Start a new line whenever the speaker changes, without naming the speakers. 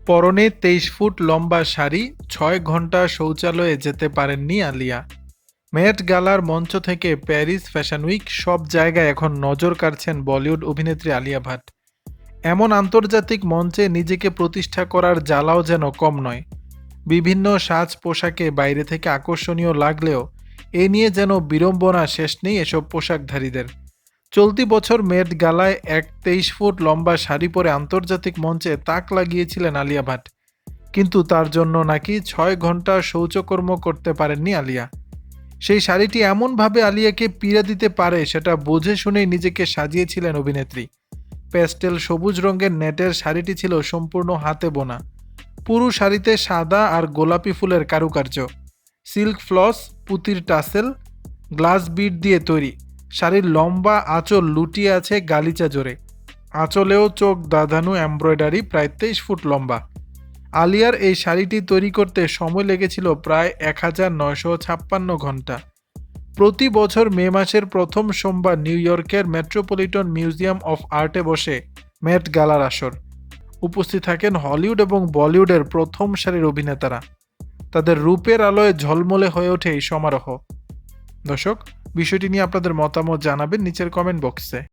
পরনে ২৩ ফুট লম্বা শাড়ি, ৬ ঘন্টা শৌচালয়ে যেতে পারেননি আলিয়া। মেট গালার মঞ্চ থেকে প্যারিস ফ্যাশন উইক, সব জায়গায় এখন নজর কাড়ছেন বলিউড অভিনেত্রী আলিয়া ভাট। এমন আন্তর্জাতিক মঞ্চে নিজেকে প্রতিষ্ঠা করার জ্বালাও যেন কম নয়। বিভিন্ন সাজ পোশাকে বাইরে থেকে আকর্ষণীয় লাগলেও এ নিয়ে যেন বিড়ম্বনা শেষ নেই এসব পোশাকধারীদের। চলতি বছর মেট গালায় এক ২৩ ফুট লম্বা শাড়ি পরে আন্তর্জাতিক মঞ্চে তাক লাগিয়েছিলেন আলিয়া ভাট, কিন্তু তার জন্য নাকি ৬ ঘন্টা শৌচকর্ম করতে পারেননি আলিয়া। সেই শাড়িটি এমনভাবে আলিয়াকে পীড়া দিতে পারে সেটা বুঝে শুনেই নিজেকে সাজিয়েছিলেন অভিনেত্রী। প্যাস্টেল সবুজ রঙের নেটের শাড়িটি ছিল সম্পূর্ণ হাতে বোনা। পুরো শাড়িতে সাদা আর গোলাপি ফুলের কারুকার্য, সিল্ক ফ্লস, পুতির টাসেল, গ্লাস বিড দিয়ে তৈরি। শাড়ির লম্বা আঁচল লুটিয়ে আছে গালিচা জোরে। আঁচলেও চোখ দাঁধানো এমব্রয়ডারি, প্রায় ২৩ ফুট লম্বা। আলিয়ার এই শাড়িটি তৈরি করতে সময় লেগেছিল প্রায় ১৯৫৬ ঘন্টা। প্রতি বছর মে মাসের প্রথম সোমবার নিউ ইয়র্কের মেট্রোপলিটন মিউজিয়াম অফ আর্টে বসে মেট গালার আসর। উপস্থিত থাকেন হলিউড এবং বলিউডের প্রথম সারির অভিনেতারা। তাদের রূপের আলোয় ঝলমলে হয়ে ওঠে এই সমারোহ। দর্শক, বিষয়টি নিয়ে আপনাদের মতামত জানাবেন নিচের কমেন্ট বক্সে।